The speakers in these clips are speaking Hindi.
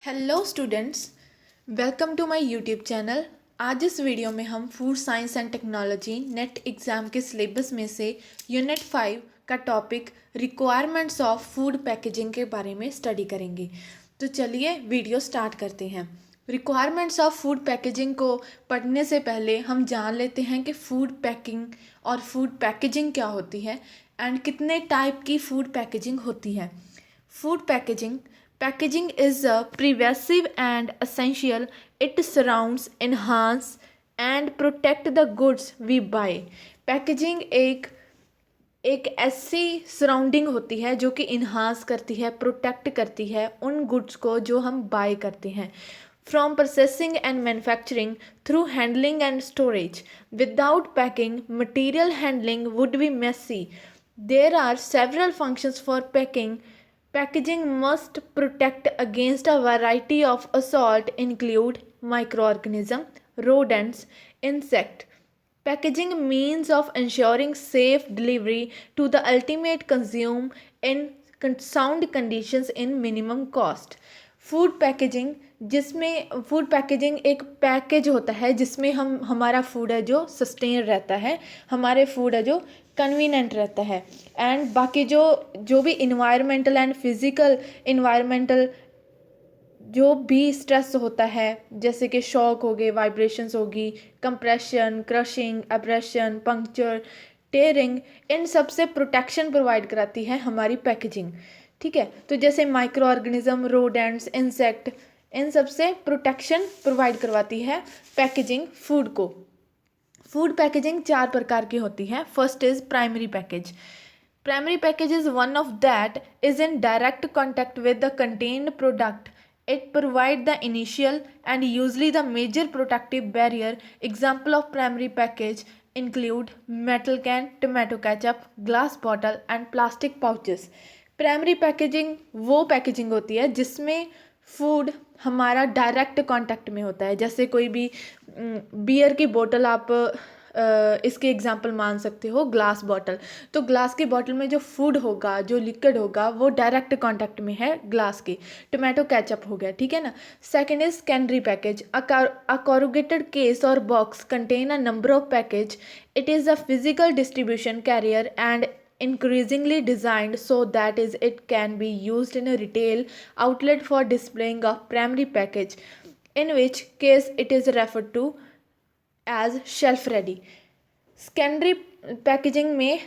Hello students, welcome to my YouTube channel. आज इस वीडियो में हम food science and technology NET exam के सिलेबस में से यूनिट 5 का topic requirements of food packaging के बारे में स्टडी करेंगे। तो चलिए वीडियो स्टार्ट करते हैं। रिक्वायरमेंट्स ऑफ फूड पैकेजिंग को पढ़ने से पहले हम जान लेते हैं कि फ़ूड पैकिंग और फूड पैकेजिंग क्या होती है एंड कितने टाइप की फूड पैकेजिंग होती है। Food packaging Packaging is pervasive and essential. It surrounds, enhance and protect the goods we buy. Packaging एक ऐसी सराउंडिंग होती है जो कि इन्हांस करती है, प्रोटेक्ट करती है उन गुड्स को जो हम बाय करते हैं। From processing and manufacturing through handling and storage, without packing material handling would be messy. There are several functions for packing. Packaging must protect against a variety of assault include microorganism, rodents, insect. Packaging means of ensuring safe delivery to the ultimate consumer in sound conditions in minimum cost. Food packaging, जिसमें फूड पैकेजिंग एक पैकेज होता है जिसमें हम हमारा फूड है जो सस्टेन रहता है, हमारे फूड है जो कन्वीनियंट रहता है एंड बाकी जो भी इन्वायरमेंटल एंड फिज़िकल इन्वायरमेंटल जो भी स्ट्रेस होता है, जैसे कि शॉक हो गए, वाइब्रेशंस होगी, compression, crushing, abrasion, puncture, tearing, इन सब से प्रोटेक्शन प्रोवाइड कराती है हमारी पैकेजिंग। ठीक है, तो जैसे माइक्रो ऑर्गेनिज्म, रोडेंट्स, इंसेक्ट, इन सब से प्रोटेक्शन प्रोवाइड करवाती है पैकेजिंग फूड को। फूड पैकेजिंग 4 प्रकार की होती है। First is primary package. Primary package is one of that is in direct contact with the contained product. It provides the initial and usually the major protective barrier. Example of primary package include metal can, tomato ketchup, glass bottle and plastic pouches. Primary packaging वो पैकेजिंग होती है जिसमें फूड हमारा डायरेक्ट कांटेक्ट में होता है। जैसे कोई भी बियर की बोतल आप इसके एग्जांपल मान सकते हो, ग्लास बॉटल। तो ग्लास की बॉटल में जो फूड होगा, जो लिक्विड होगा, वो डायरेक्ट कांटेक्ट में है ग्लास के। टोमेटो केचप हो गया, ठीक है ना। Second is secondary package. A corrugated case और box contain a number of package. It is a physical distribution carrier and increasingly designed so that is it can be used in a retail outlet for displaying of primary package, in which case it is referred to as shelf ready. Secondary packaging में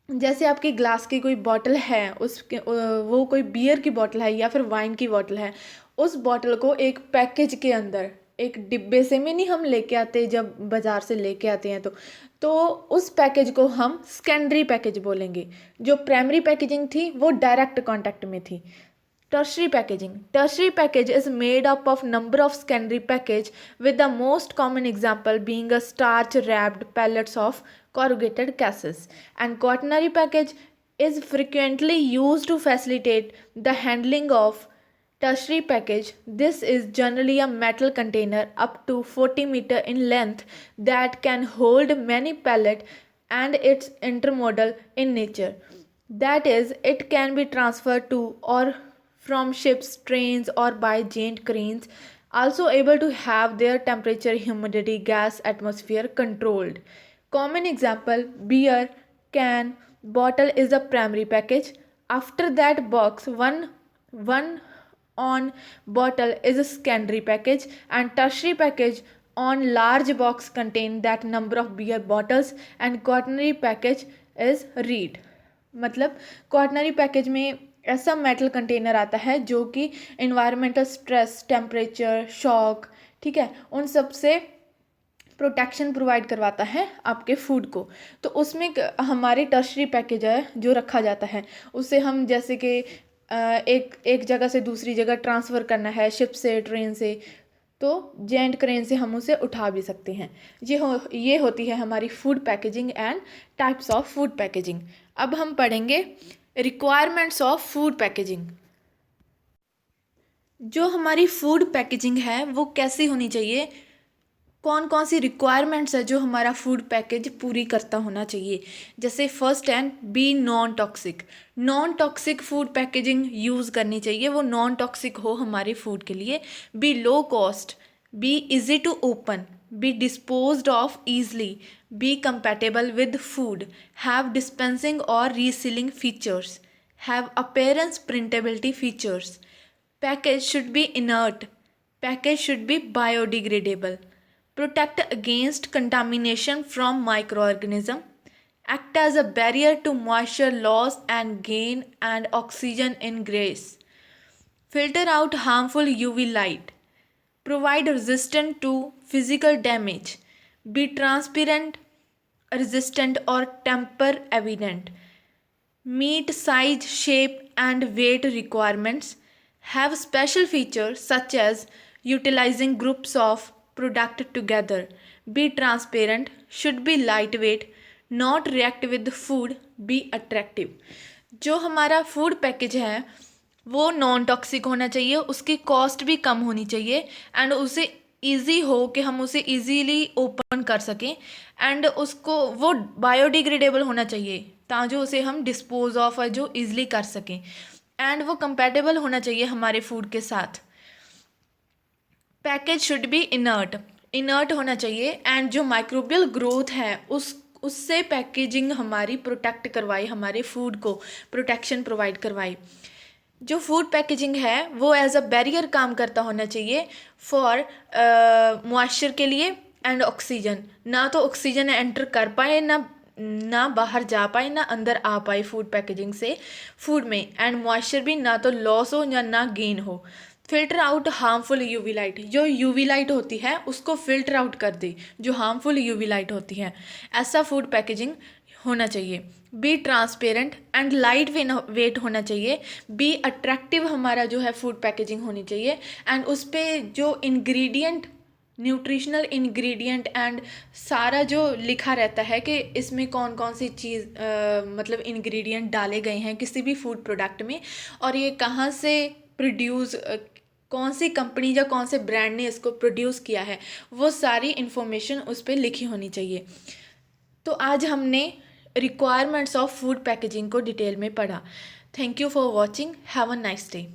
जैसे आपकी ग्लास की कोई बॉटल है, उसके वो कोई बियर की बॉटल है या फिर वाइन की बॉटल है, उस बॉटल को एक पैकेज के अंदर, एक डिब्बे से में नहीं हम लेके आते, जब बाज़ार से लेके आते हैं तो उस पैकेज को हम सेकेंडरी पैकेज बोलेंगे। जो प्राइमरी पैकेजिंग थी वो डायरेक्ट कांटेक्ट में थी। Tertiary packaging. Tertiary package is made up of number of secondary package, with the most common example being a starch wrapped pellets of corrugated cases. And quaternary package is frequently used to facilitate the handling of tertiary package. This is generally a metal container up to 40 meter in length that can hold many pallets, and it's intermodal in nature. That is, it can be transferred to or from ships, trains or by giant cranes, also able to have their temperature, humidity, gas, atmosphere controlled. Common example, beer can, bottle is the primary package. After that box, one on bottle is a secondary package, and tertiary package on large box contain that number of beer bottles, and quaternary package is reed. मतलब क्वाटनरी पैकेज में ऐसा मेटल कंटेनर आता है जो कि इन्वायरमेंटल स्ट्रेस, टेम्परेचर, शॉक, ठीक है, उन सब से प्रोटेक्शन प्रोवाइड करवाता है आपके फूड को। तो उसमें हमारी टर्शरी पैकेज है जो रखा जाता है, उससे हम जैसे कि एक जगह से दूसरी जगह ट्रांसफ़र करना है, शिप से, ट्रेन से, तो जेंट क्रेन से हम उसे उठा भी सकते हैं। ये होती है हमारी food packaging and types of food packaging. अब हम पढ़ेंगे रिक्वायरमेंट्स ऑफ फूड पैकेजिंग। जो हमारी फूड पैकेजिंग है वो कैसी होनी चाहिए, कौन कौन सी रिक्वायरमेंट्स है जो हमारा फूड पैकेज पूरी करता होना चाहिए। जैसे first and be non toxic. Non toxic food packaging use करनी चाहिए, वो नॉन टॉक्सिक हो हमारे फूड के लिए। Be low cost, be easy to open, be disposed of easily, be compatible with food, have dispensing or resealing features, have appearance printability features. Package should be inert, package should be biodegradable, protect against contamination from microorganism, act as a barrier to moisture loss and gain and oxygen ingress, filter out harmful UV light, provide resistance to physical damage, be transparent, resistant or temper evident, meet size, shape and weight requirements, have special features such as utilizing groups of product together, be transparent, should be lightweight, not react with food, be attractive। जो हमारा फूड पैकेज है वो नॉन टॉक्सिक होना चाहिए, उसकी कॉस्ट भी कम होनी चाहिए एंड उसे ईजी हो कि हम उसे ईजीली ओपन कर सकें, एंड उसको वो बायोडिग्रेडेबल होना चाहिए ताकि उसे हम डिस्पोज ऑफ है जो ईजिली कर सकें, एंड वो कंपैटिबल होना चाहिए हमारे फूड के साथ। Package should be inert, inert होना चाहिए, एंड जो माइक्रोबियल ग्रोथ है उससे पैकेजिंग हमारी प्रोटेक्ट करवाए, हमारे फूड को प्रोटेक्शन प्रोवाइड करवाए। जो फूड पैकेजिंग है वो एज अ बैरियर काम करता होना चाहिए फॉर मॉइस्चर के लिए एंड ऑक्सीजन, ना तो ऑक्सीजन एंटर कर पाए ना बाहर जा पाए ना अंदर आ पाए फूड पैकेजिंग से फूड में, एंड मॉइस्चर भी ना तो लॉस हो या ना गेन हो। Filter out harmful UV light, जो यूवी लाइट होती है उसको फिल्टर आउट कर दे, जो हार्मफुल यूवी लाइट होती है, ऐसा फूड पैकेजिंग होना चाहिए। Be transparent and light weight होना चाहिए। बी अट्रैक्टिव हमारा जो है फूड पैकेजिंग होनी चाहिए, एंड उस पर जो इंग्रेडिएंट, न्यूट्रिशनल इंग्रेडिएंट एंड सारा जो लिखा रहता है कि इसमें कौन कौन सी चीज़ मतलब इंग्रेडिएंट डाले गए हैं किसी भी फूड प्रोडक्ट में, और ये कहाँ से प्रोड्यूस, कौन सी कंपनी या कौन से ब्रांड ने इसको प्रोड्यूस किया है, वो सारी इन्फॉर्मेशन उस पर लिखी होनी चाहिए। तो आज हमने रिक्वायरमेंट्स ऑफ फूड पैकेजिंग को डिटेल में पढ़ा। Thank you for watching, have a nice day.